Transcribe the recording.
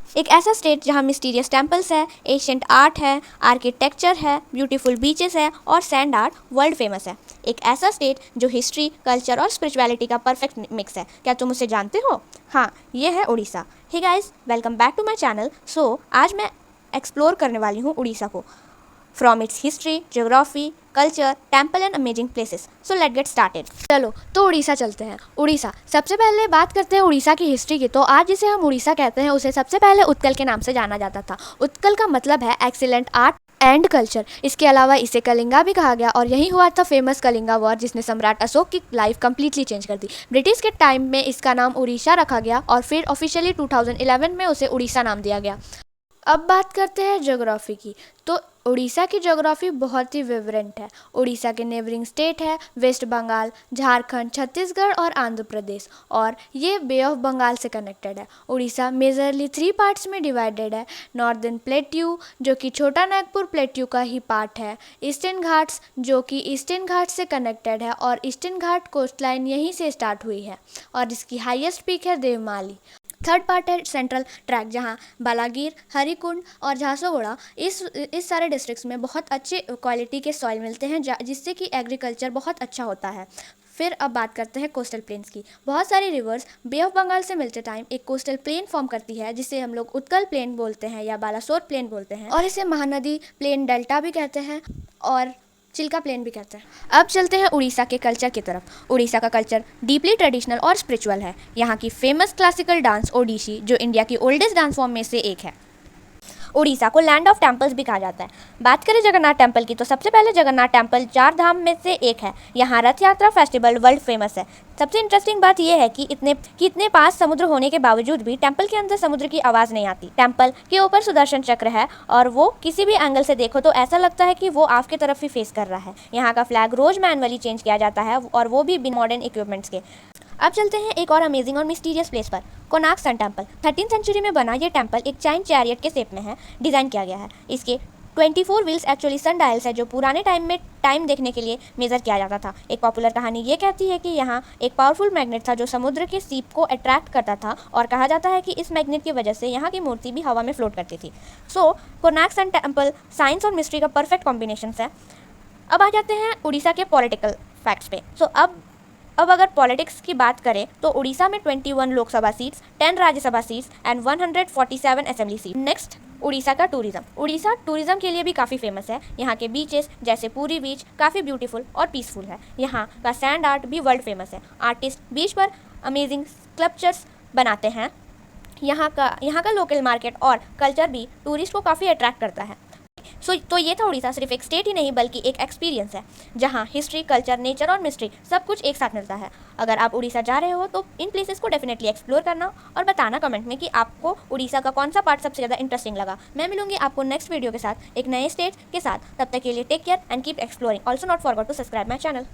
एक ऐसा स्टेट जहाँ मिस्टीरियस टेम्पल्स है, एशियंट आर्ट है, आर्किटेक्चर है, ब्यूटीफुल बीचेस है और सैंड आर्ट वर्ल्ड फेमस है। एक ऐसा स्टेट जो हिस्ट्री, कल्चर और स्पिरिचुअलिटी का परफेक्ट मिक्स है। क्या तुम उसे जानते हो? हाँ, ये है Orissa. Hey guys, welcome back to my channel. आज मैं एक्सप्लोर करने वाली हूँ उड़ीसा को, from its history, geography, culture, temple and amazing places. So let get started. चलो तो उड़ीसा चलते हैं। उड़ीसा, सबसे पहले बात करते हैं उड़ीसा की हिस्ट्री की। तो आज जिसे हम उड़ीसा कहते हैं उसे सबसे पहले उत्कल के नाम से जाना जाता था। उत्कल का मतलब है एक्सीलेंट आर्ट एंड कल्चर। इसके अलावा इसे कलिंगा भी कहा गया और यही हुआ था फेमस कलिंगा वॉर, जिसने सम्राट अशोक की लाइफ कंप्लीटली चेंज कर दी। ब्रिटिश के टाइम में इसका नाम उड़ीसा रखा गया और फिर ऑफिशियली 2011 में उसे उड़ीसा नाम दिया गया। अब बात करते हैं ज्योग्राफी की। तो उड़ीसा की ज्योग्राफी बहुत ही विवरेंट है। उड़ीसा के नेबरिंग स्टेट है वेस्ट बंगाल, झारखंड, छत्तीसगढ़ और आंध्र प्रदेश, और ये बे ऑफ बंगाल से कनेक्टेड है। उड़ीसा मेजरली 3 पार्ट्स में डिवाइडेड है। नॉर्दर्न प्लेट्यू, जो कि छोटा नागपुर प्लेट्यू का ही पार्ट है। ईस्टर्न घाट्स, जो कि ईस्टर्न घाट से कनेक्टेड है और ईस्टर्न घाट कोस्ट लाइन यहीं से स्टार्ट हुई है और इसकी हाईएस्ट पीक है देवमाली। थर्ड पार्ट है सेंट्रल ट्रैक, जहाँ बालागीर, हरिकुंड और झारसुगुड़ा इस सारे डिस्ट्रिक्ट्स में बहुत अच्छे क्वालिटी के सॉइल मिलते हैं, जिससे कि एग्रीकल्चर बहुत अच्छा होता है। फिर अब बात करते हैं कोस्टल प्लेन्स की। बहुत सारी रिवर्स बे ऑफ बंगाल से मिलते टाइम एक कोस्टल प्लेन फॉर्म करती है, जिसे हम लोग उत्कल प्लेन बोलते हैं या बालासोर प्लेन बोलते हैं, और इसे महानदी प्लेन डेल्टा भी कहते हैं और चिल्का प्लेन भी कहते हैं। अब चलते हैं उड़ीसा के कल्चर की तरफ। उड़ीसा का कल्चर डीपली ट्रेडिशनल और स्पिरिचुअल है। यहाँ की फेमस क्लासिकल डांस ओडिसी, जो इंडिया की ओल्डेस्ट डांस फॉर्म में से एक है। उड़ीसा को लैंड ऑफ टेम्पल्स भी कहा जाता है। बात करें जगन्नाथ टेम्पल की, तो सबसे पहले जगन्नाथ टेम्पल 4 धाम में से एक है। यहाँ रथ यात्रा फेस्टिवल वर्ल्ड फेमस है। सबसे इंटरेस्टिंग बात यह है कि इतने पास समुद्र होने के बावजूद भी टेम्पल के अंदर समुद्र की आवाज़ नहीं आती। टेम्पल के ऊपर सुदर्शन चक्र है और वो किसी भी एंगल से देखो तो ऐसा लगता है कि वो आपके तरफ ही फेस कर रहा है। यहाँ का फ्लैग रोज मैनुअली चेंज किया जाता है और वो भी बिना मॉडर्न इक्विपमेंट्स के। अब चलते हैं एक और अमेजिंग और मिस्टीरियस प्लेस पर, Konark sun temple. 13th century में बना ये टेम्पल एक चाइन चैरियट के शेप में है, डिज़ाइन किया गया है। इसके 24 व्हील्स एक्चुअली सन डायल्स है, जो पुराने टाइम में टाइम देखने के लिए मेज़र किया जाता था। एक पॉपुलर कहानी ये कहती है कि यहाँ एक पावरफुल मैग्नेट था जो समुद्र के सीप को अट्रैक्ट करता था, और कहा जाता है कि इस मैग्नेट की वजह से यहाँ की मूर्ति भी हवा में फ्लोट करती थी। कोणार्क सन टेम्पल साइंस और मिस्ट्री का परफेक्ट कॉम्बिनेशन है। अब आ जाते हैं उड़ीसा के पॉलिटिकल फैक्ट्स पे। अब अगर पॉलिटिक्स की बात करें तो उड़ीसा में 21 Lok Sabha seats, 10 Rajya Sabha seats and 147 assembly seat. Next, Orissa का टूरिज्म। उड़ीसा टूरिज्म के लिए भी काफ़ी फेमस है। यहाँ के बीचेस जैसे पुरी बीच काफ़ी ब्यूटीफुल और पीसफुल है। यहाँ का सैंड आर्ट भी वर्ल्ड फेमस है। आर्टिस्ट बीच पर अमेजिंग स्कल्पचर्स बनाते हैं। यहाँ का लोकल मार्केट और कल्चर भी टूरिस्ट को काफ़ी अट्रैक्ट करता है। तो ये था उड़ीसा। सिर्फ एक स्टेट ही नहीं बल्कि एक एक्सपीरियंस है, जहाँ हिस्ट्री, कल्चर, नेचर और मिस्ट्री सब कुछ एक साथ मिलता है। अगर आप उड़ीसा जा रहे हो तो इन प्लेसेस को डेफिनेटली एक्सप्लोर करना और बताना कमेंट में कि आपको उड़ीसा का कौन सा पार्ट सबसे ज़्यादा इंटरेस्टिंग लगा। मैं मिलूंगी आपको नेक्स्ट वीडियो के साथ एक नए स्टेट के साथ। तब तक के लिए take care and keep exploring. Also not forget to subscribe my channel.